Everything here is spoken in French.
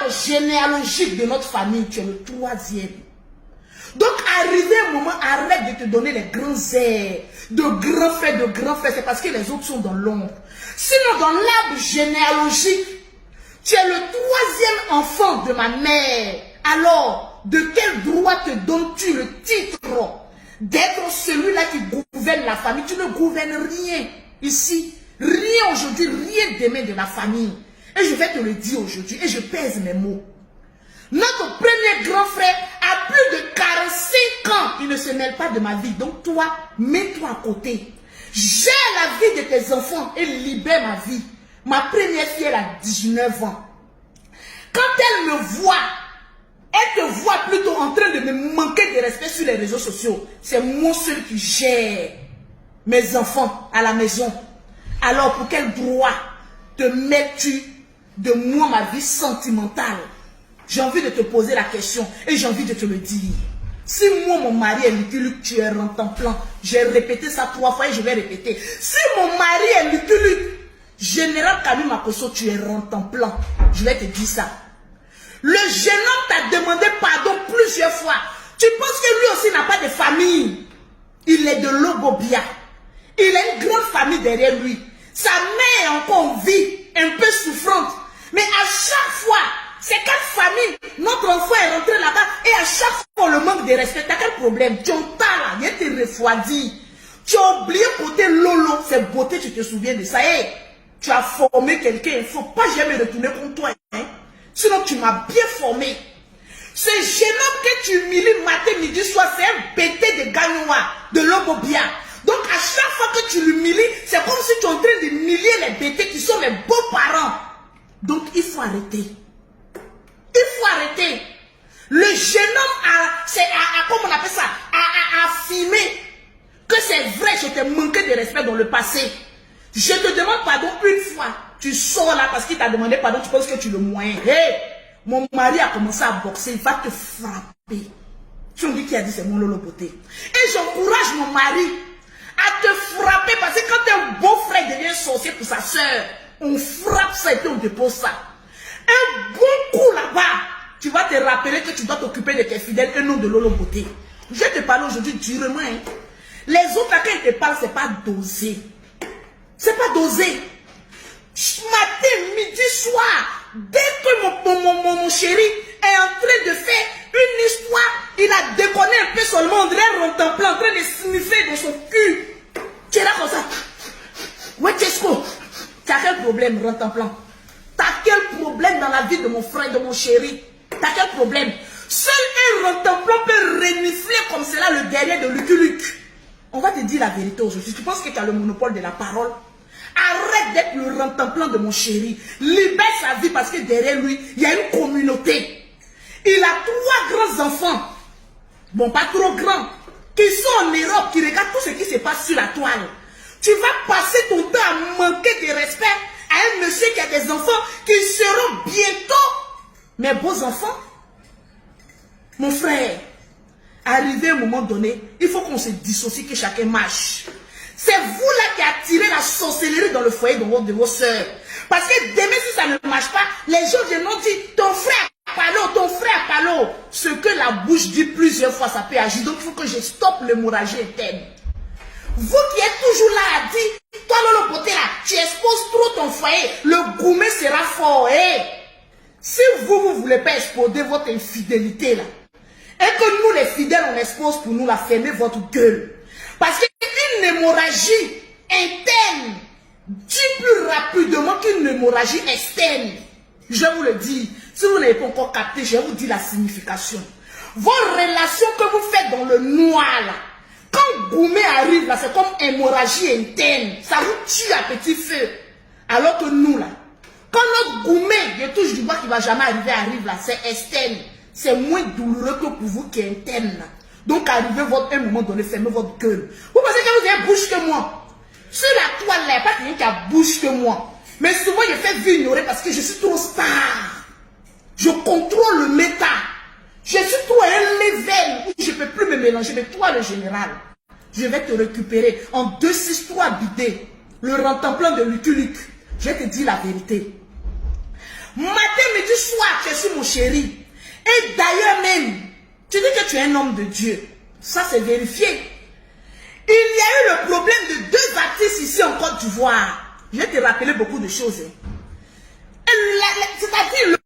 l'arbre généalogique de notre famille, tu es le troisième. Donc, arrivé un moment, arrête de te donner les grands airs, de grands faits, c'est parce que les autres sont dans l'ombre. Sinon, dans l'arbre généalogique, tu es le troisième enfant de ma mère. Alors, de quel droit te donnes-tu le titre d'être celui-là qui gouverne la famille? Tu ne gouvernes rien ici. Rien aujourd'hui, rien demain de la famille. Et je vais te le dire aujourd'hui, et je pèse mes mots. Notre premier grand frère a plus de 45 ans. Il ne se mêle pas de ma vie. Donc toi, mets-toi à côté. Gère la vie de tes enfants et libère ma vie. Ma première fille, elle a 19 ans. Quand elle me voit, elle te voit plutôt en train de me manquer de respect sur les réseaux sociaux. C'est moi seul qui gère mes enfants à la maison. Alors pour quel droit te mets-tu de moi, ma vie sentimentale? J'ai envie de te poser la question et j'ai envie de te le dire. Si moi, mon mari est Lucky Luke, tu es Rantanplan. J'ai répété ça 3 fois et je vais répéter. Si mon mari est Lucky Luke, Général Kami Makosso, tu es Rantanplan. Je vais te dire ça. Le jeune homme t'a demandé pardon plusieurs fois. Tu penses que lui aussi n'a pas de famille? Il est de Logobia. Il a une grande famille derrière lui. Sa mère est encore en vie, un peu souffrante. Mais à chaque fois, c'est quelle famille? Notre enfant est rentré là-bas et à chaque fois, le manque de respect. T'as quel problème? Tu entends là, il te refroidi. Tu as oublié côté Lolo, c'est beauté, tu te souviens de ça. Hey, tu as formé quelqu'un, il ne faut pas jamais retourner contre toi. Hein? Sinon, tu m'as bien formé. Ce jeune homme que tu humilies matin, midi, soir, c'est un bêté de Gagnoua, de Logobia. Donc, à chaque fois que tu l'humilies, c'est comme si tu es en train d'humilier les bêtés qui sont les beaux-parents. Donc, il faut arrêter. Il faut arrêter. Le jeune homme comment on appelle ça, a affirmé que c'est vrai, je t'ai manqué de respect dans le passé. Je te demande pardon une fois. Tu sors là parce qu'il t'a demandé pardon, tu penses que tu le moyen. Hey, mon mari a commencé à boxer, il va te frapper. Tu me dis qui a dit c'est mon Lolo Beauté. Et j'encourage mon mari à te frapper parce que quand un beau frère devient sorcier pour sa soeur, on frappe ça et puis on dépose ça. Un bon coup là-bas, tu vas te rappeler que tu dois t'occuper de tes fidèles et non de Lolo Beauté. Je vais te parler aujourd'hui durement. Hein. Les autres, là, quand ils te parlent, c'est pas dosé. C'est pas dosé. Matin, midi, soir, dès que mon chéri est en train de faire une histoire, il a déconné un peu seulement, on dirait Rantanplan, en train de sniffer dans son cul. Tu es là comme ça. Ouais, Tesco. Tu as quel problème, Rantanplan? T'as quel problème dans la vie de mon frère, de mon chéri? T'as quel problème? Seul un Rantanplan peut renifler comme cela le derrière de Lucky Luke. On va te dire la vérité aujourd'hui. Tu penses que tu as le monopole de la parole? Arrête d'être le Rantanplan de mon chéri. Libère sa vie parce que derrière lui, il y a une communauté. Il a 3 grands enfants. Bon, pas trop grands. Qui sont en Europe, qui regardent tout ce qui se passe sur la toile. Tu vas passer ton temps à manquer de respect à un monsieur qui a des enfants qui seront bientôt mes beaux enfants. Mon frère, arrivé à un moment donné, il faut qu'on se dissocie, que chacun marche. C'est vous là qui attirez la sorcellerie dans le foyer de vos soeurs. Parce que demain, si ça ne marche pas, les gens viendront dire, ton frère Palo. Ce que la bouche dit plusieurs fois, ça peut agir. Donc il faut que je stoppe l'hémorragie interne. Vous qui êtes toujours là à dire, toi Lolo Beauté là, tu exposes trop ton foyer, le gourmet sera fort. Hey. Si vous ne voulez pas exposer votre infidélité là, et que nous les fidèles on expose pour nous la fermer votre gueule. Parce qu'une hémorragie interne dit plus rapidement qu'une hémorragie externe. Je vous le dis, si vous n'avez pas encore capté, je vais vous dire la signification. Vos relations que vous faites dans le noir là, quand Goumé arrive là, c'est comme hémorragie interne. Ça vous tue à petit feu. Alors que nous là, quand notre Goumé, je touche du bois qui ne va jamais arrive là, c'est externe. C'est moins douloureux que pour vous qui est interne là. Donc arrivez un moment donné, fermez votre gueule. Vous pensez que vous avez bouche que moi? Sur la toile là, il n'y a pas quelqu'un qui a bouche que moi. Mais souvent je fais vie ignorer parce que je suis trop star. Je contrôle le méta. Je suis trop un level où je ne peux plus me mélanger. Mais toi le général, je vais te récupérer en 263 bidets. Le Rantanplan de Lucky Luke. Je vais te dire la vérité. Matin, midi, soir, tu es sur mon chéri. Et d'ailleurs même, tu dis que tu es un homme de Dieu. Ça, c'est vérifié. Il y a eu le problème de 2 artistes ici en Côte d'Ivoire. Je vais te rappeler beaucoup de choses. C'est-à-dire